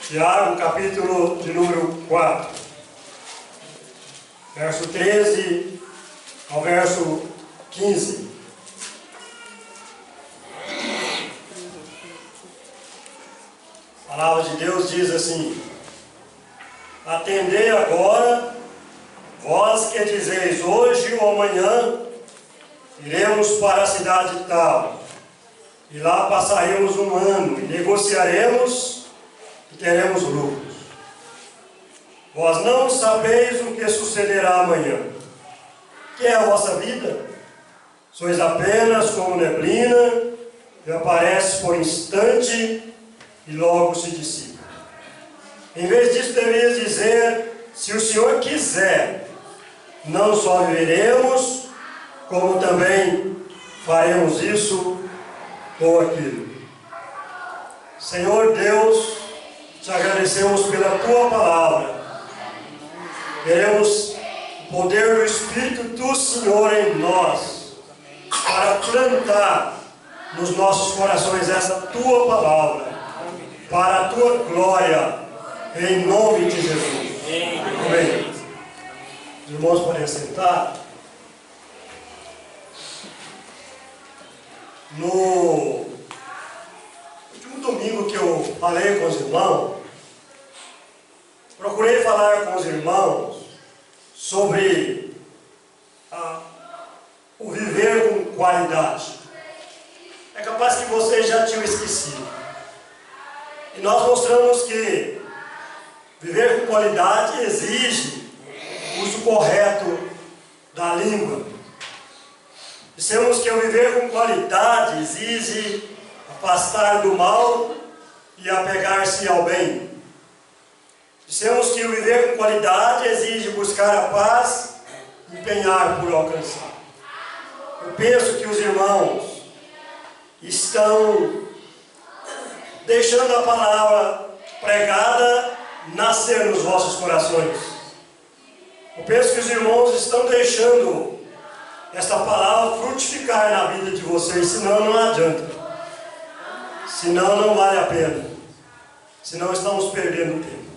Tiago, capítulo de número 4, verso 13 ao verso 15. A palavra de Deus diz assim: atendei agora, vós que dizeis hoje ou amanhã, iremos para a cidade tal, e lá passaremos um ano, e negociaremos e teremos lucros. Vós não sabeis o que sucederá amanhã. Que é a vossa vida? Sois apenas como neblina, que aparece por instante e logo se dissipa. Em vez disso, deverias dizer: se o Senhor quiser, não só viveremos, como também faremos isso ou aquilo. Senhor Deus, te agradecemos pela Tua palavra. Queremos o poder do Espírito do Senhor em nós, para plantar nos nossos corações essa Tua palavra, para a Tua glória, em nome de Jesus. Amém. Os irmãos podem sentar. No último domingo que eu falei com os irmãos, procurei falar com os irmãos sobre o viver com qualidade. É capaz que vocês já tinham esquecido. E nós mostramos que viver com qualidade exige o uso correto da língua. Dissemos que o viver com qualidade exige afastar do mal e apegar-se ao bem. Dissemos que o viver com qualidade exige buscar a paz e empenhar por alcançar. Eu penso que os irmãos estão deixando a palavra pregada nascer nos vossos corações. Eu penso que os irmãos estão deixando esta palavra frutificar na vida de vocês, senão não adianta. Senão não vale a pena. Senão estamos perdendo tempo.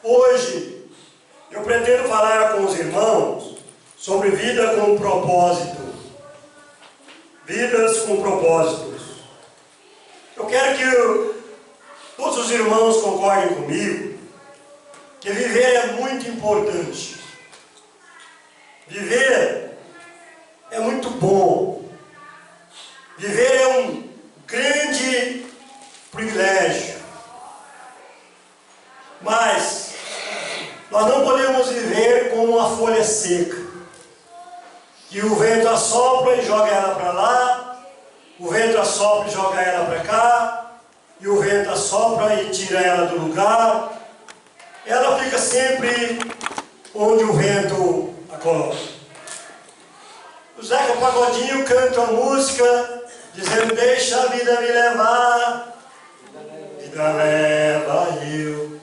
Hoje, eu pretendo falar com os irmãos sobre vida com propósito. Vidas com propósitos. Eu quero que todos os irmãos concordem comigo que viver é muito importante. Viver é muito bom. Viver é um grande privilégio. Mas nós não podemos viver como uma folha seca, que o vento assopra e joga ela para lá, o vento assopra e joga ela para cá, e o vento assopra e tira ela do lugar. Ela fica sempre onde o vento a coloca. O Zeca Pagodinho canta a música dizendo: deixa a vida me levar, vida leva eu.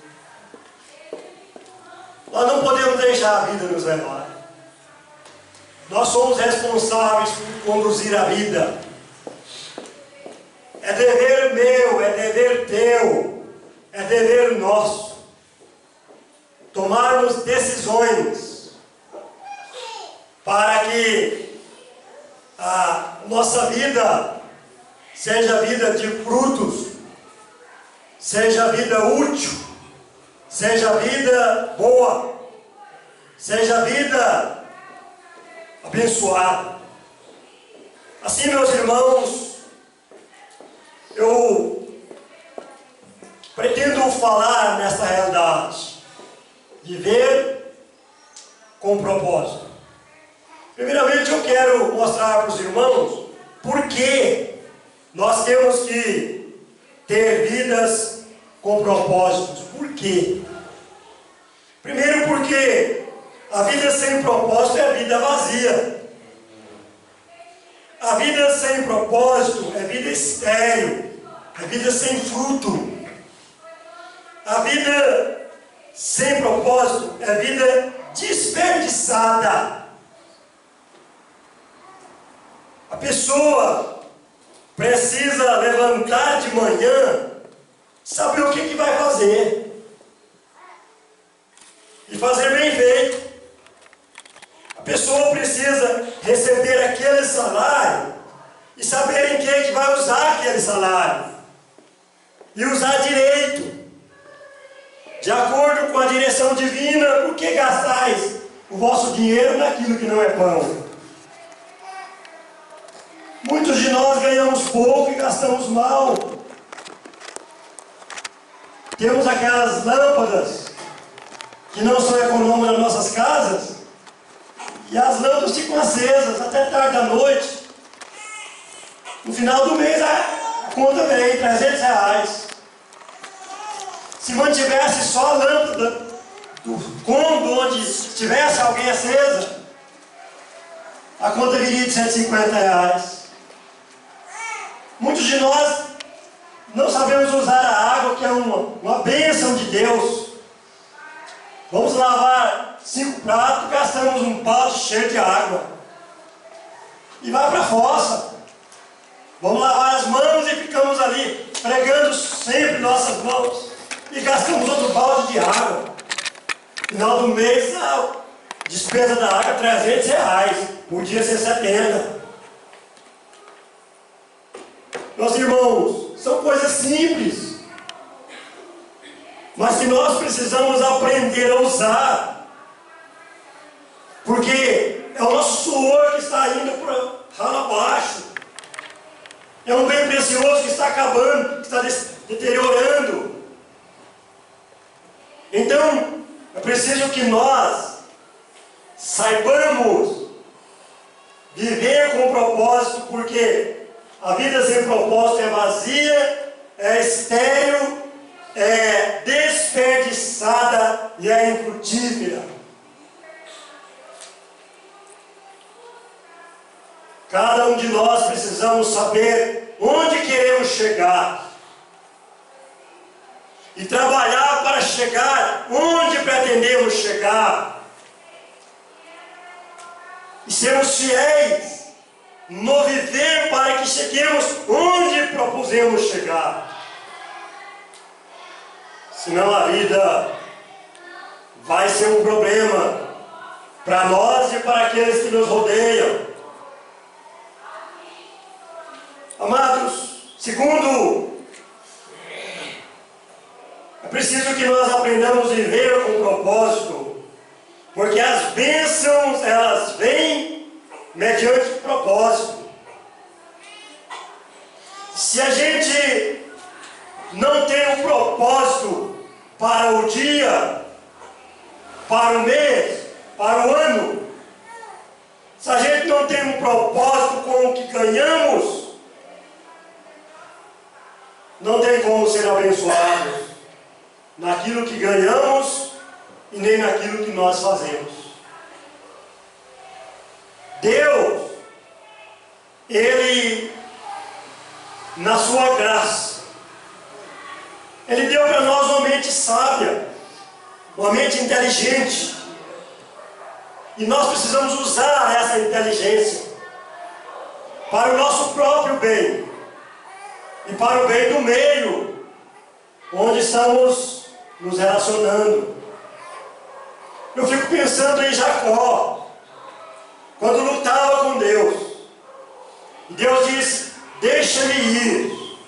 Nós não podemos deixar a vida nos levar. Nós somos responsáveis por conduzir a vida. É dever meu, é dever teu, é dever nosso tomarmos decisões para que a nossa vida seja vida de frutos, seja vida útil, seja vida boa, seja vida abençoada. Assim, meus irmãos, eu pretendo falar nessa realidade, viver com propósito. Primeiramente, eu quero mostrar para os irmãos por que nós temos que ter vidas com propósitos. Por quê? Primeiro, porque a vida sem propósito é vida vazia. A vida sem propósito é vida estéril, é vida sem fruto. A vida sem propósito é vida desperdiçada. A pessoa precisa levantar de manhã, saber o que vai fazer. e usar direito, de acordo com a direção divina, porque gastais o vosso dinheiro naquilo que não é pão. Muitos de nós ganhamos pouco e gastamos mal. Temos aquelas lâmpadas que não são econômicas nas nossas casas, e as lâmpadas ficam acesas até tarde da noite. No final do mês a conta vem R$300. Se mantivesse só a lâmpada do cômodo onde tivesse alguém acesa, a conta viria de R$150. Muitos de nós não sabemos usar a água, que é uma bênção de Deus. Vamos lavar 5 pratos, gastamos um balde cheio de água e vai para a fossa. Vamos lavar as mãos e ficamos ali pregando sempre nossas mãos e gastamos outro balde de água. Final do mês, a despesa da água é R$300, podia ser 70. Meus irmãos, são coisas simples, mas que nós precisamos aprender a usar, porque é o nosso suor que está indo para lá abaixo, é um bem precioso que está acabando, que está deteriorando. Então, é preciso que nós saibamos viver com propósito, porque a vida sem propósito é vazia, é estéril, é desperdiçada e é infrutífera. Cada um de nós precisamos saber onde queremos chegar e trabalhar para chegar onde pretendemos chegar e sermos fiéis no viver para que cheguemos onde propusemos chegar. Senão a vida vai ser um problema para nós e para aqueles que nos rodeiam. Amados, segundo, é preciso que nós aprendamos a viver com propósito, porque as bênçãos, elas vêm mediante propósito. Se a gente não tem um propósito para o dia, para o mês, para o ano, se a gente não tem um propósito com o que ganhamos, não tem como ser abençoados naquilo que ganhamos e nem naquilo que nós fazemos. Deus, Ele, na sua graça, Ele deu para nós uma mente sábia, uma mente inteligente, e nós precisamos usar essa inteligência para o nosso próprio bem e para o bem do meio onde estamos nos relacionando. Eu fico pensando em Jacó, quando lutava com Deus, e Deus disse: deixa-me ir.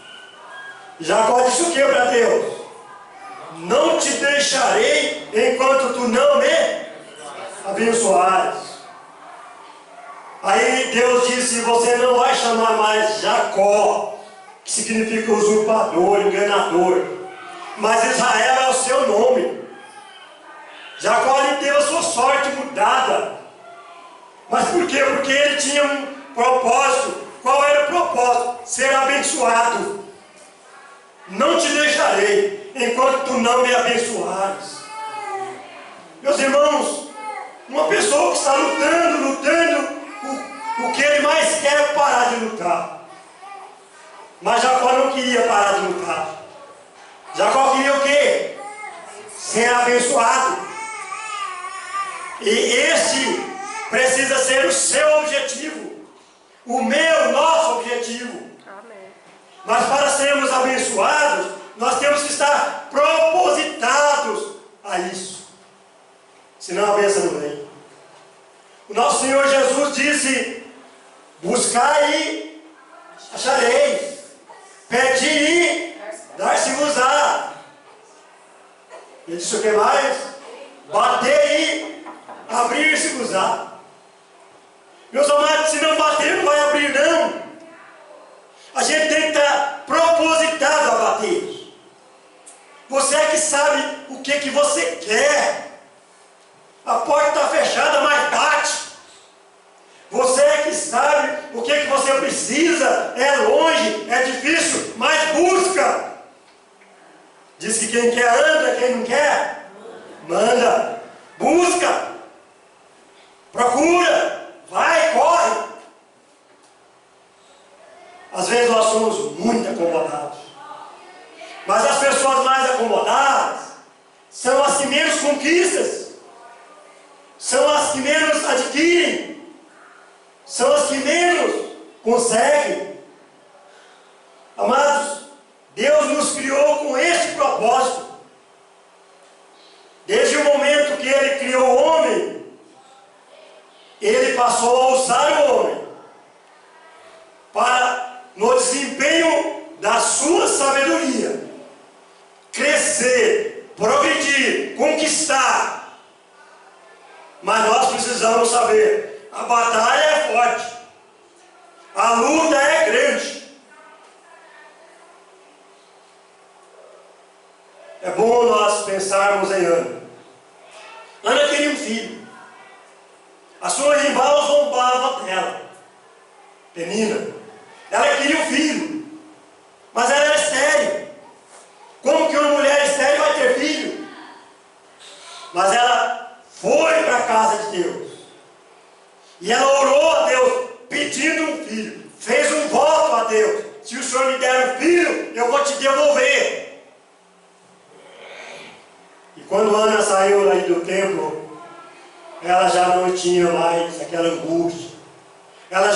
E Jacó disse o que para Deus? Não te deixarei enquanto tu não me abençoares. Aí Deus disse: você não vai chamar mais Jacó, que significa usurpador, enganador, mas Israel é o seu nome. Jacó lhe teve a sua sorte mudada. Mas por quê? Porque ele tinha um propósito. Qual era o propósito? Ser abençoado. Não te deixarei enquanto tu não me abençoares. Meus irmãos, uma pessoa que está lutando, o que ele mais quer é parar de lutar. Mas Jacó não queria parar de lutar. Jacó queria o quê? Ser abençoado. E esse precisa ser o seu objetivo, o meu, nosso objetivo. Amém. Mas para sermos abençoados, nós temos que estar propositados a isso. Senão a bênção não vem. O nosso Senhor Jesus disse: buscai e achareis, pedi e dar-se-vos Ele disse o que mais? Bater e abrir e se cruzar. Meus amados, se não bater, não vai abrir não. A gente tem que estar propositado a bater. Você é que sabe o que você quer. A porta está fechada, mas bate. Você é que sabe o que você precisa. É longe, é difícil, mas busca. Diz que quem quer anda, quem não quer, manda. Busca. Procura. Vai, corre. Às vezes nós somos muito acomodados. Mas as pessoas mais acomodadas são as que menos conquistas. São as que menos adquirem. São as que menos conseguem. Amados, Deus nos criou com este propósito. Desde o momento que Ele criou o homem, Ele passou a usar o homem para, no desempenho da sua sabedoria, crescer, progredir, conquistar. Mas nós precisamos saber, a batalha é forte, a luta é grande. É bom nós pensarmos em Ana. Ana queria um filho. A sua rival zombava dela, Penina. Ela queria um filho, mas ela era estéril. Como que uma mulher estéril vai ter filho? Mas ela foi para a casa de Deus. E ela orou a Deus, pedindo um filho. Fez um voto a Deus. Se o Senhor me der um filho, eu vou te devolver. E quando Ana saiu lá do templo, ela já não tinha mais aquela angústia. Ela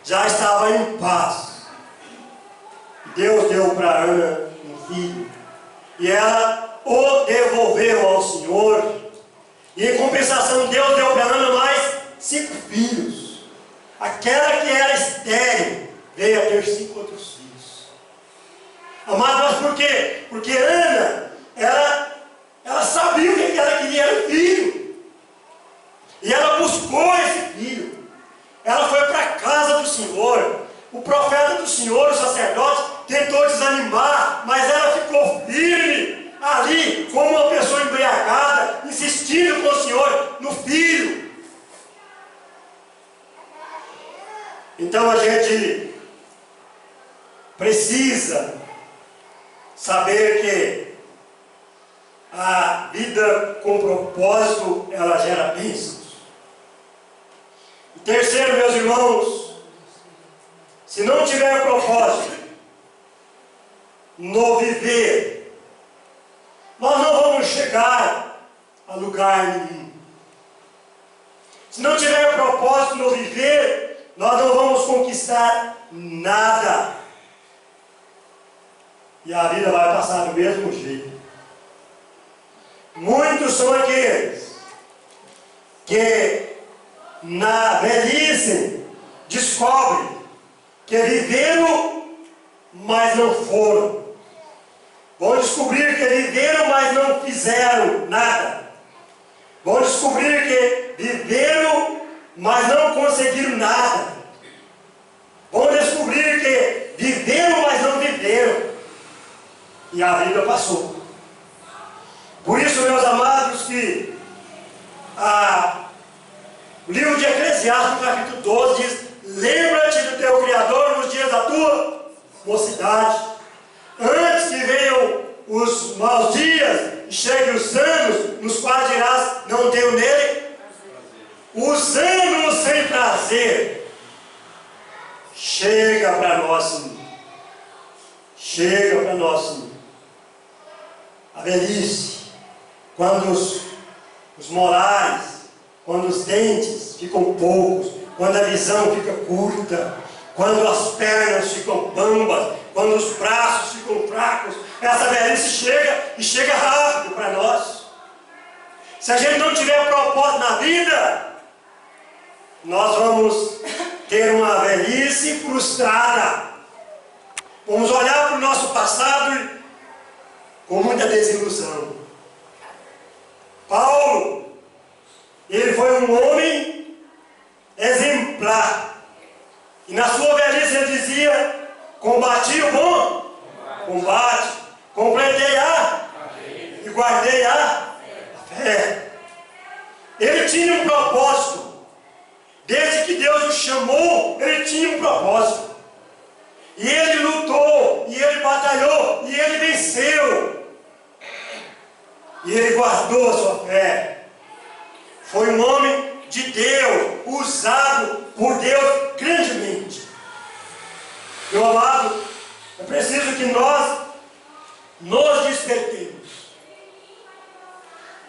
já estava em paz. Deus deu para Ana um filho. E ela o devolveu ao Senhor. E em compensação, Deus deu para Ana mais 5 filhos. Aquela que era estéril veio a ter 5 outros filhos. Amado, mas por quê? Porque Ana, ela sabia o que ela queria, era filho. E ela buscou esse filho. Ela foi para a casa do Senhor. O profeta do Senhor, o sacerdote, tentou desanimar, mas ela ficou firme ali, como uma pessoa embriagada, insistindo com o Senhor no filho. Então a gente precisa saber que a vida com propósito, ela gera bênçãos. E terceiro, meus irmãos, se não tiver propósito no viver, nós não vamos chegar a lugar nenhum. Se não tiver propósito no viver, nós não vamos conquistar nada. E a vida vai passar do mesmo jeito. Muitos são aqueles que na velhice descobrem que viveram, mas não foram. Vão descobrir que viveram, mas não fizeram nada. Vão descobrir que viveram, mas não conseguiram nada. Vão descobrir que viveram, mas não viveram. E a vida passou. Por isso, meus amados, que o livro de Eclesiastes, no capítulo 12, diz: lembra-te do teu Criador nos dias da tua mocidade, antes que venham os maus dias e cheguem os anos, nos quais dirás: não tenho nele os anos sem prazer. Chega para nós, Senhor. Chega para nós, Senhor. A velhice, quando os morais, quando os dentes ficam poucos, quando a visão fica curta, quando as pernas ficam bambas, quando os braços ficam fracos, essa velhice chega e chega rápido para nós. Se a gente não tiver propósito na vida, nós vamos ter uma velhice frustrada. Vamos olhar para o nosso passado com muita desilusão. foi um homem exemplar. E na sua velhice ele dizia: combati o bom combate, completei e guardei a fé. Ele tinha um propósito. Desde que Deus o chamou, ele tinha um propósito. E ele lutou, e ele batalhou, e ele venceu. E ele guardou a sua fé. Foi um homem de Deus, usado por Deus grandemente. Meu amado, é preciso que nós nos despertemos.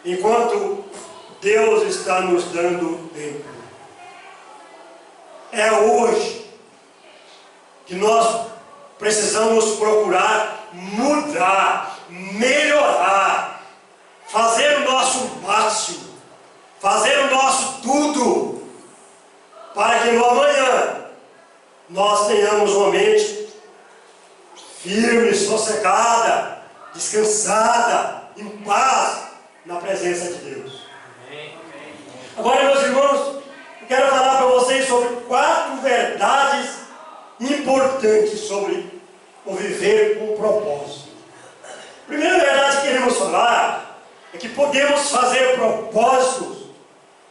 Enquanto Deus está nos dando tempo. É hoje que nós precisamos procurar mudar, melhorar, fazer o nosso máximo, fazer o nosso tudo, para que no amanhã nós tenhamos uma mente firme, sossegada, descansada, em paz, na presença de Deus. Agora, meus irmãos, eu quero falar para vocês sobre 4 verdades importantes sobre o viver com propósito. A primeira verdade que queremos falar é que podemos fazer propósitos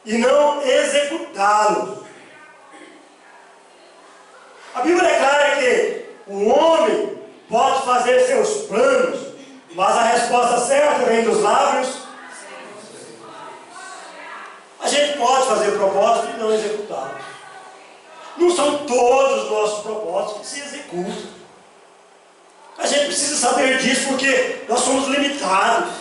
e não executá-los. A Bíblia declara que o homem pode fazer seus planos, mas a resposta certa vem dos lábios. A gente pode fazer propósitos e não executá-los. Não são todos os nossos propósitos que se executam. A gente precisa saber disso porque nós somos limitados.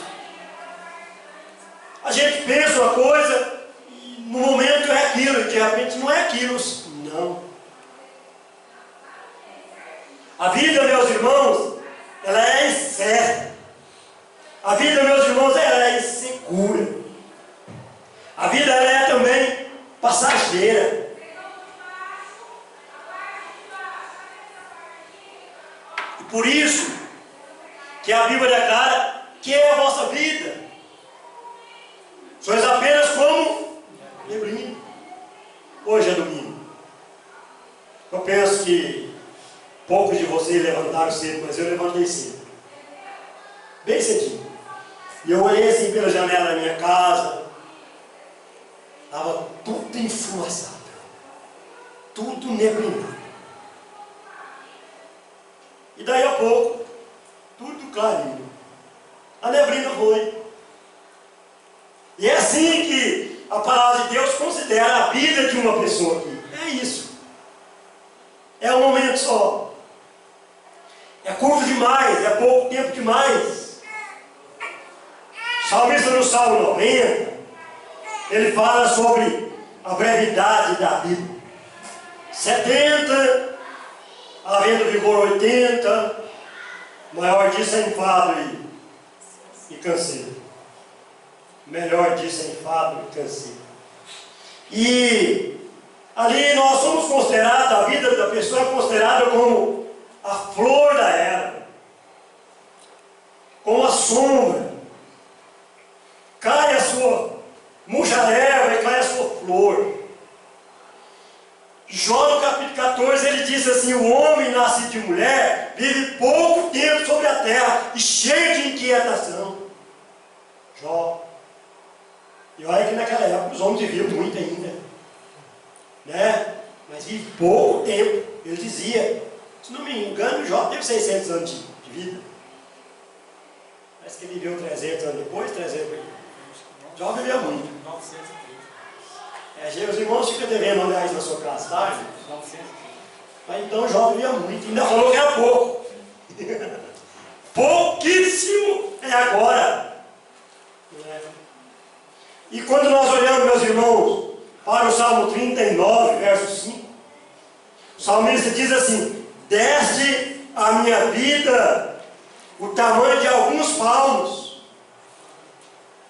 A gente pensa uma coisa e no momento é aquilo, e de repente não é aquilo. Não. A vida, meus irmãos, ela é incerta. A vida, meus irmãos, ela é insegura. A vida ela é também passageira. E por isso que a Bíblia declara que é a vossa vida. Sois apenas como neblina. Hoje é domingo. Eu penso que poucos de vocês levantaram cedo, mas eu levantei cedo. Bem cedinho. E eu olhei assim pela janela da minha casa. Estava tudo enfumaçado, tudo neblinado. E daí a pouco, tudo clarinho. A neblina foi. E é assim que a palavra de Deus considera a vida de uma pessoa aqui. É isso. É um momento só. É curto demais, é pouco tempo demais. O salmista no Salmo 90, ele fala sobre a brevidade da vida. 70, havendo vigor 80, maior disso é enfado e canseiro. Melhor disso é enfado e canseiro. E ali nós somos considerados, a vida da pessoa é considerada como a flor da erva, como a sombra. Cai a sua murcha a erva e cai a sua flor. Jó no capítulo 14 ele diz assim: o homem nascido de mulher vive pouco tempo sobre a terra e cheio de inquietação. Jó. E olha que naquela época os homens viviam muito ainda, né? Mas vive pouco tempo. Ele dizia, se não me engano, Jó teve 600 anos de vida. Parece que ele viveu 300 anos depois, 300 anos. Jó viveu muito. 930. Os irmãos ficam devendo olhar isso na sua casa, tá? 930. Mas então Jó vivia muito. Ainda falou que era pouco. Pouquíssimo é agora. E quando nós olhamos, meus irmãos, para o Salmo 39, verso 5, o salmista diz assim: deste a minha vida o tamanho de alguns palmos.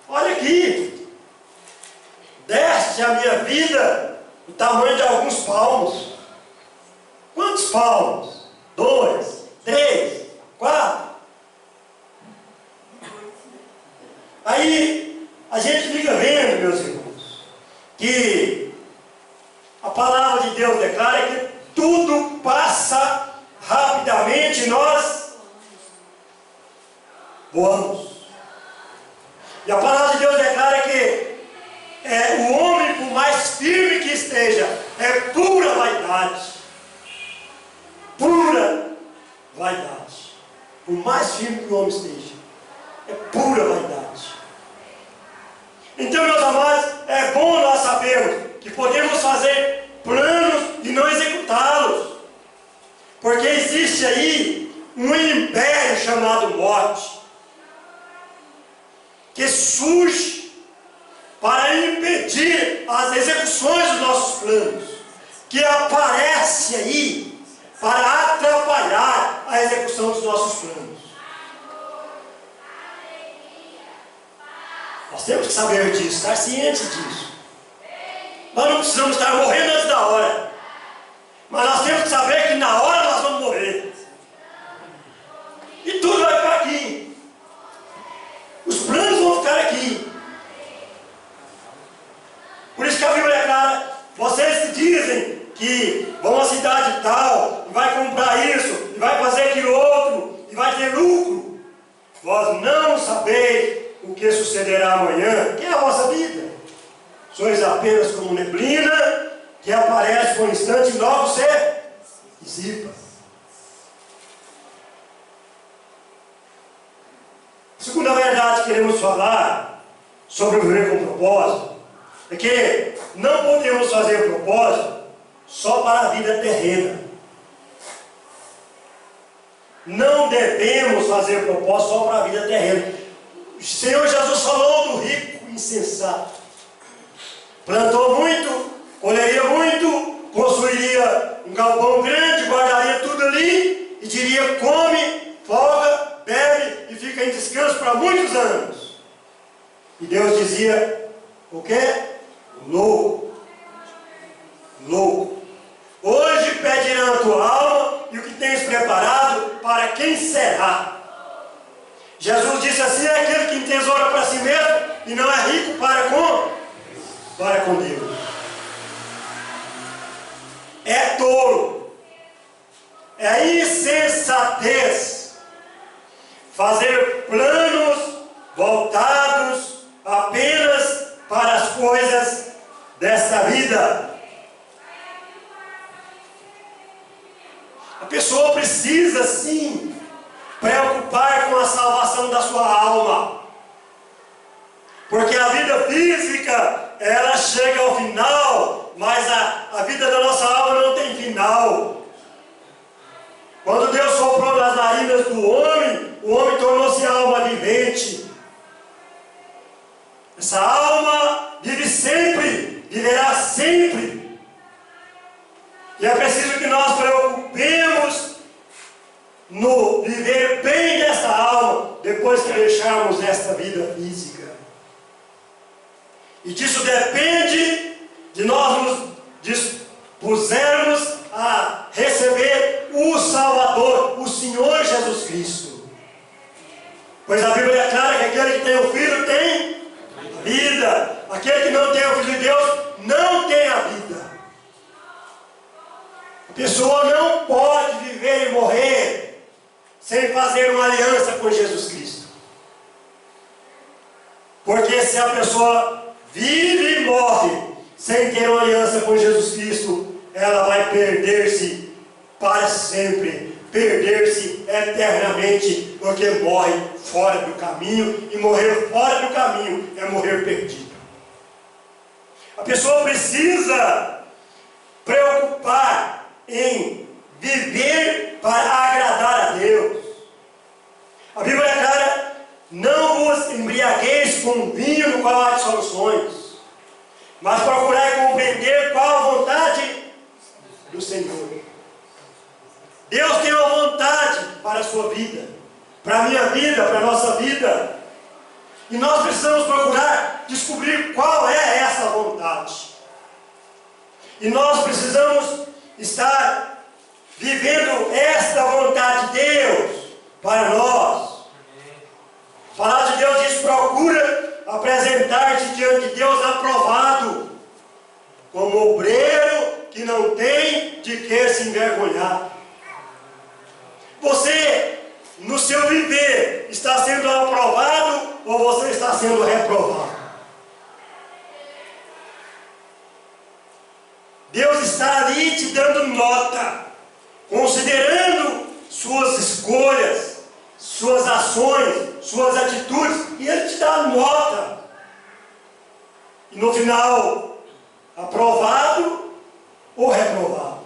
Olha aqui. Deste a minha vida o tamanho de alguns palmos. Quantos palmos? 2, 3, 4. Aí a gente fica vendo, meus irmãos, que voamos. E a palavra de Deus declara que o homem, por mais firme que esteja, é pura vaidade. Pura vaidade. Por mais firme que o homem esteja, é pura vaidade. Então, meus amados, é bom nós sabermos que podemos fazer planos e não executá-los. Porque existe aí um império chamado morte, que surge para impedir as execuções dos nossos planos, que aparece aí para atrapalhar a execução dos nossos planos. Nós temos que saber disso, estar cientes disso. Nós não precisamos estar morrendo antes da hora, mas nós temos que saber que na hora nós vamos morrer. E tudo vai ficar aqui. Os planos vão ficar aqui. Por isso que a Bíblia é clara. Vocês que dizem que vão à cidade tal, e vai comprar isso, e vai fazer aquilo outro, e vai ter lucro, vós não sabeis o que sucederá amanhã, que é a vossa vida. Sois apenas como neblina, que aparece por um instante e logo se dissipa. Segunda verdade que queremos falar sobre viver com propósito é que não podemos fazer propósito só para a vida terrena. Não devemos fazer propósito só para a vida terrena. O Senhor Jesus falou do rico insensato. Plantou muito, colheria muito, construiria um galpão grande, guardaria tudo ali e diria: come, folga, bebe e fica em descanso para muitos anos. E Deus dizia: o quê? Louco. Louco. Hoje pedirão a tua alma e o que tens preparado, para quem será? Jesus disse assim: é aquele que entesoura para si mesmo e não é rico para com Deus. É tolo, é insensatez fazer planos voltados apenas para as coisas desta vida. A pessoa precisa sim preocupar com a salvação da sua alma, porque a vida física ela chega ao final, mas a vida da nossa alma não tem final. Quando Deus soprou nas narinas do homem, o homem tornou-se alma vivente. Essa alma vive sempre, viverá sempre. E é preciso que nós preocupemos no viver bem desta alma, depois que deixarmos esta vida física. E disso depende de nós nos dispusermos a receber o Salvador, o Senhor Jesus Cristo. Pois a Bíblia é clara que aquele que tem o Filho tem vida. Aquele que não tem o Filho de Deus não tem a vida. A pessoa não pode viver e morrer sem fazer uma aliança com Jesus Cristo. Porque se a pessoa vive e morre sem ter uma aliança com Jesus Cristo, ela vai perder-se para sempre, perder-se eternamente, porque morre fora do caminho, e morrer fora do caminho é morrer perdido. A pessoa precisa preocupar em viver para agradar a Deus. A Bíblia é clara: não vos embriagueis com vinho no qual há dissoluções, mas procurai compreender qual a vontade do Senhor. Deus tem uma vontade para a sua vida, para a minha vida, para a nossa vida. E nós precisamos procurar descobrir qual é essa vontade. E nós precisamos estar vivendo esta vontade de Deus para nós. A palavra de Deus diz: procura apresentar-te diante de Deus aprovado, como obreiro que não tem de que se envergonhar. Você, no seu viver está sendo aprovado ou você está sendo reprovado? Deus está ali te dando nota, considerando suas escolhas, suas ações, suas atitudes, e Ele te dá nota. E no final, aprovado ou reprovado.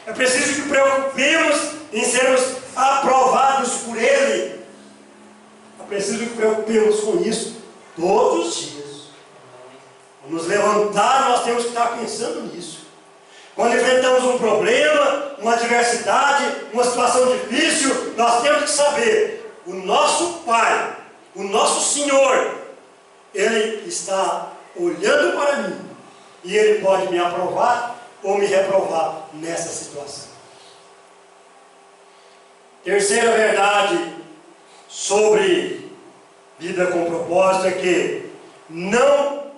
É preciso que preocupemos em sermos aprovados por Ele. É preciso que preocupemos com isso todos os dias. Ao nos levantar, nós temos que estar pensando nisso. Quando enfrentamos um problema, uma adversidade, uma situação difícil, nós temos que saber, o nosso Pai, o nosso Senhor, Ele está olhando para mim e Ele pode me aprovar ou me reprovar nessa situação. Terceira verdade sobre vida com propósito é que não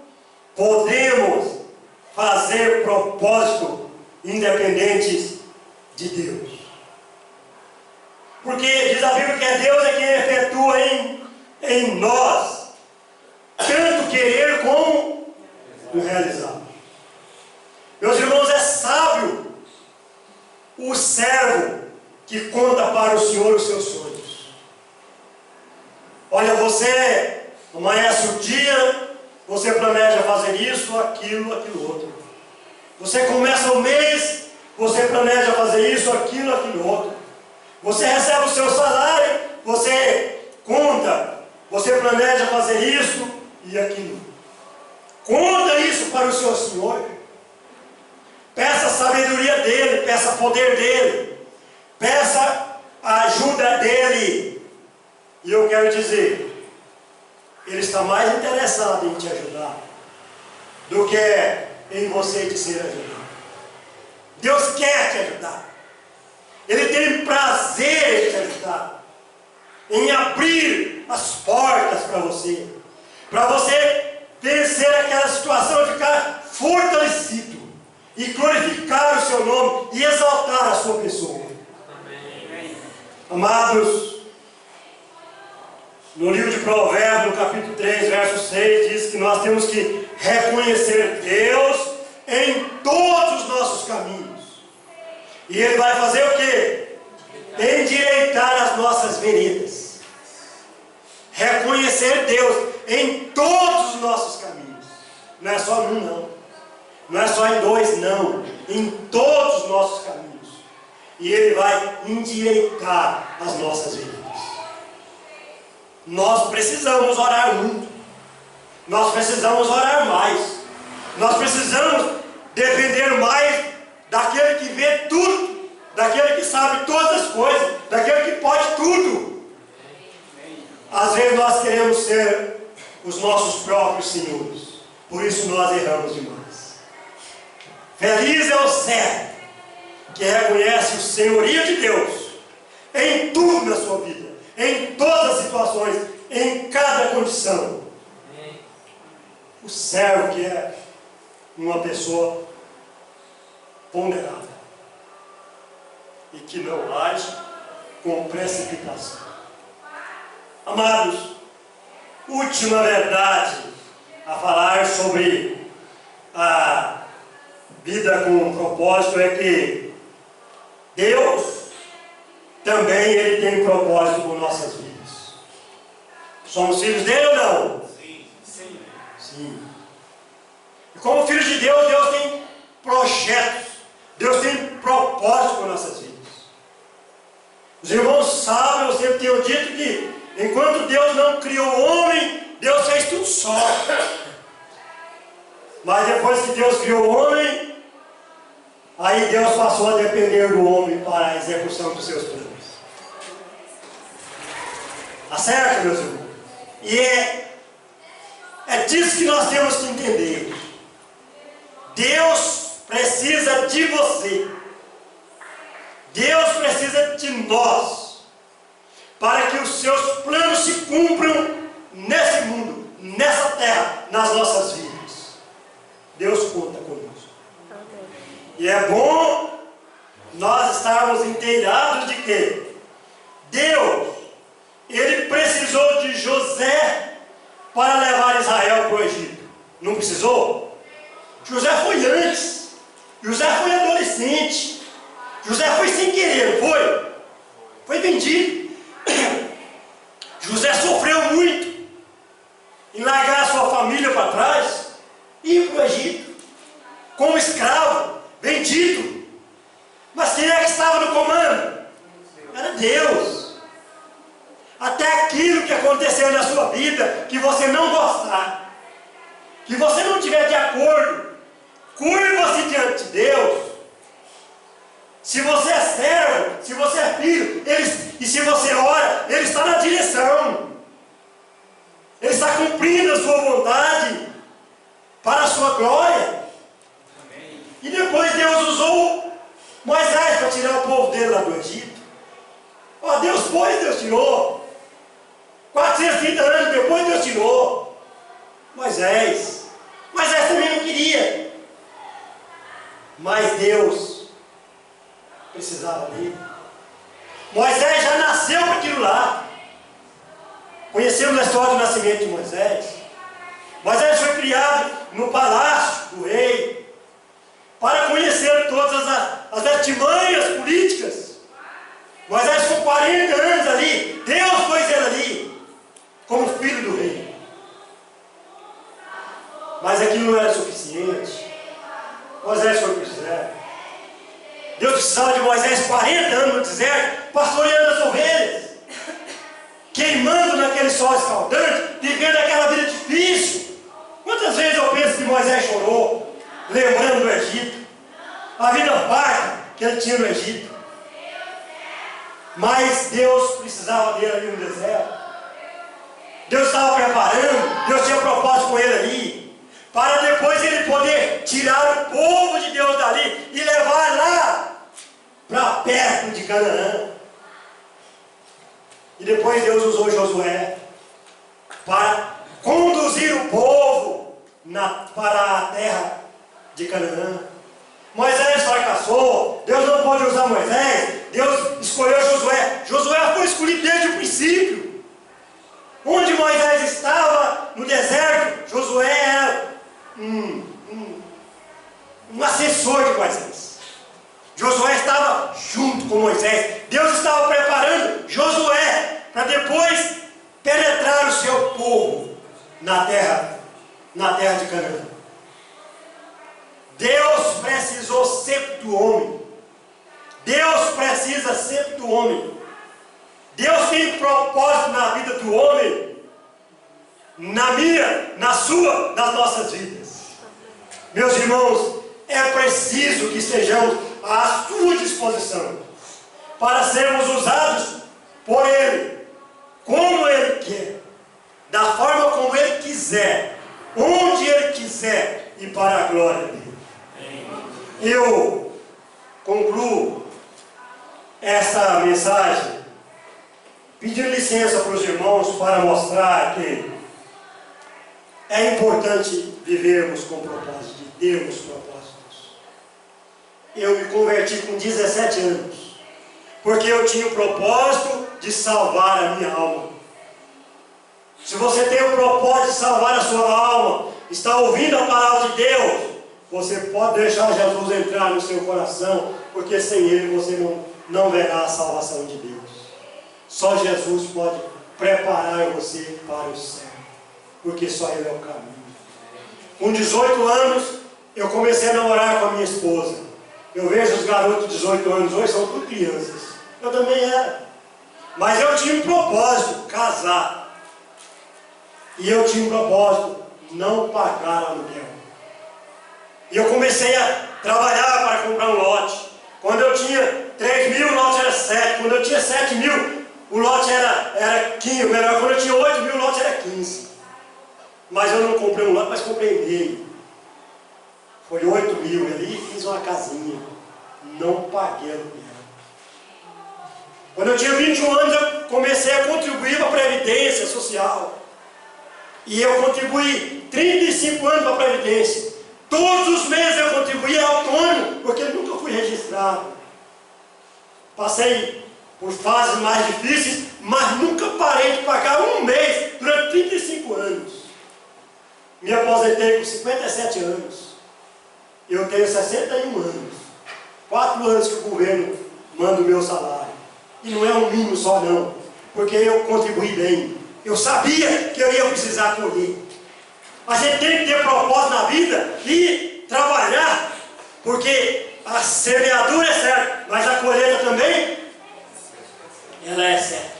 podemos fazer propósito independentes de Deus. Porque diz a Bíblia que é Deus quem efetua em nós tanto querer como o realizar. Meus irmãos, é sábio o servo que conta para o Senhor os seus sonhos. Olha, você amanhece o dia, você planeja fazer isso, aquilo outro. Você começa o mês, você planeja fazer isso, aquilo outro. Você recebe o seu salário, você conta, você planeja fazer isso e aquilo. Conta isso para o seu Senhor. Peça a sabedoria dEle, peça poder dEle, peça a ajuda dEle. E eu quero dizer, Ele está mais interessado em te ajudar do que em você de ser ajudado. Deus quer te ajudar. Ele tem prazer em te ajudar, em abrir as portas para você vencer aquela situação e ficar fortalecido e glorificar o seu nome e exaltar a sua pessoa. Amém. Amados, no livro de Provérbios, no capítulo 3, verso 6, diz que nós temos que reconhecer Deus em todos os nossos caminhos. E Ele vai fazer o quê? Endireitar as nossas veredas. Reconhecer Deus em todos os nossos caminhos. Não é só num, não. Não é só em dois, não. Em todos os nossos caminhos. E Ele vai endireitar as nossas veredas. Nós precisamos orar muito. Nós precisamos orar mais. Nós precisamos depender mais daquele que vê tudo, daquele que sabe todas as coisas, daquele que pode tudo. Às vezes nós queremos ser os nossos próprios senhores, por isso nós erramos demais. Feliz é o servo que reconhece o senhorio de Deus em tudo na sua vida, em todas as situações, em cada condição. O servo que é uma pessoa ponderada e que não age com precipitação. Amados, última verdade a falar sobre a vida com um propósito é que Deus também Ele tem propósito com nossas vidas. Somos filhos dele ou não? Sim. E como filhos de Deus, Deus tem projetos, Deus tem propósito com nossas vidas. Os irmãos sabem, eu sempre tenho dito que enquanto Deus não criou o homem, Deus fez tudo só. Mas depois que Deus criou o homem, aí Deus passou a depender do homem para a execução dos seus planos. Tá certo, meus irmãos? E é disso que nós temos que entender. Deus precisa de você. Deus precisa de nós, para que os seus planos se cumpram nesse mundo, nessa terra, nas nossas vidas. Deus conta conosco. E é bom nós estarmos inteirados de que Deus de José para levar Israel para o Egito? Não precisou? José foi antes. José foi adolescente. José foi sem querer, não foi? Foi vendido. José sofreu muito em largar a sua família para trás e ir para o Egito como escravo, vendido. Mas quem é que estava no comando? Era Deus. Até aquilo que aconteceu na sua vida, que você não gostar, que você não estiver de acordo, curva-se diante de Deus. Se você é servo, se você é filho, e se você ora, Ele está na direção. Ele está cumprindo a sua vontade para a sua glória. Amém. E depois Deus usou Moisés para tirar o povo dele lá do Egito. Ó, Deus pôs, Deus tirou. 430 anos depois Deus tirou Moisés. Moisés também não queria. Mas Deus precisava dele. Moisés já nasceu para aquilo lá. Conhecemos a história do nascimento de Moisés. Moisés foi criado no palácio do rei para conhecer todas as artimanhas políticas. Moisés ficou 40 anos ali. Deus pôs ele ali como filho do rei. Mas aquilo não era suficiente. Moisés foi para o deserto. Deus precisava de Moisés 40 anos no deserto, pastoreando as ovelhas, queimando naquele sol escaldante, vivendo aquela vida difícil. Quantas vezes eu penso que Moisés chorou, lembrando do Egito, a vida farta que ele tinha no Egito. Mas Deus precisava dele ali no deserto. Deus estava preparando, Deus tinha propósito com ele ali, para depois ele poder tirar o povo de Deus dali e levar lá para perto de Canaã. E depois Deus usou Josué para conduzir o povo para a terra de Canaã. Moisés fracassou, Deus não pôde usar Moisés, Deus escolheu Josué. Josué foi escolhido desde o princípio. Onde Moisés estava, no deserto, Josué era um assessor de Moisés. Josué estava junto com Moisés. Deus estava preparando Josué para depois penetrar o seu povo na terra de Canaã. Deus precisou sempre do homem. Deus precisa sempre do homem. Deus tem propósito na vida do homem, na minha, na sua, nas nossas vidas. Meus irmãos, é preciso que estejamos à sua disposição para sermos usados por Ele, como Ele quer, da forma como Ele quiser, onde Ele quiser e para a glória dEle. Eu concluo essa mensagem pedindo licença para os irmãos para mostrar que é importante vivermos com propósito, de termos propósitos. Eu me converti com 17 anos, porque eu tinha o propósito de salvar a minha alma. Se você tem o propósito de salvar a sua alma, está ouvindo a palavra de Deus, você pode deixar Jesus entrar no seu coração, porque sem Ele você não verá a salvação de Deus. Só Jesus pode preparar você para o céu, porque só Ele é o caminho. Com 18 anos, eu comecei a namorar com a minha esposa. Eu vejo os garotos de 18 anos hoje, são tudo crianças. Eu também era. Mas eu tinha um propósito, casar. E eu tinha um propósito, não pagar aluguel. E eu comecei a trabalhar para comprar um lote. Quando eu tinha 3 mil, o lote era 7. Quando eu tinha 7 mil, o lote era 15. Melhor, quando eu tinha 8 mil, o lote era 15. Mas eu não comprei um lote, mas comprei meio. Foi 8 mil ali e fiz uma casinha. Não paguei aluguel. Quando eu tinha 21 anos, eu comecei a contribuir para a Previdência Social. E eu contribuí 35 anos para a Previdência. Todos os meses eu contribuía autônomo, porque eu nunca fui registrado. Passei por fases mais difíceis, mas nunca parei de pagar um mês Me aposentei com 57 anos. Eu tenho 61 anos. 4 anos que o governo manda o meu salário. E não é um mínimo só não. Porque eu contribuí bem. Eu sabia que eu ia precisar colher. A gente tem que ter propósito na vida e trabalhar. Porque a semeadura é certa, mas a colheita também, ela é certa.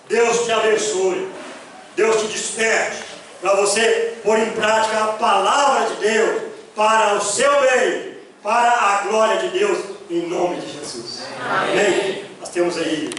Deus te abençoe. Deus te desperte para você pôr em prática a palavra de Deus para o seu bem, para a glória de Deus, em nome de Jesus. Amém. Nós temos aí